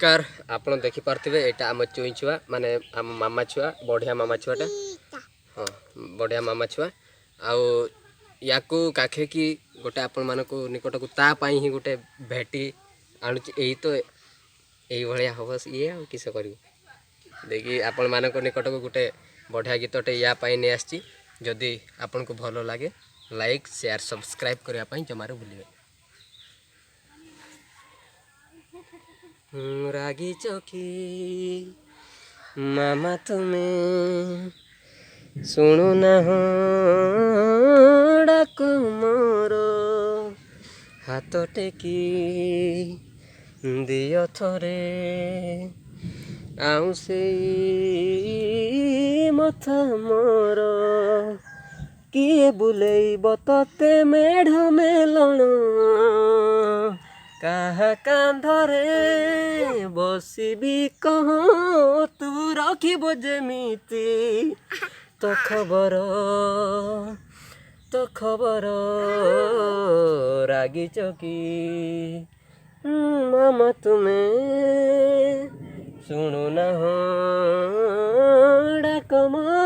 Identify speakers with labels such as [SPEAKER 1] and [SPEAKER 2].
[SPEAKER 1] नमस्कार आपण देखि पार्थिबे एटा आम चुई छुआ माने आम मामा छुआ बढ़िया मामा छुआटा हाँ बढ़िया मामा छुआ आउ याकू काखे कि गोटे आपण मानक निकट को ता पाई ही गोटे भेटी आणु एई तो एई भलिया हबस ये आ किस करू देखि आपण मानक निकट को गोटे बढ़िया गीतटे या पाई ने आछि जदि आपण को भलो लागे लाइक शेयर सब्सक्राइब करिया पाई जमारो भूलिबे। रागी चौकी मामा तुम्हें सुनु ना हो डाक मोर हाथ टेकी दियो थरे आउ से मथा मोर किए बुलेइब तते मेढ़ मेलण कहा कांधरे बसबी कह तू रखिब जेमिति तो खबर रागी चौकी मामा तुम्हें सुनु ना हो डाक मोर।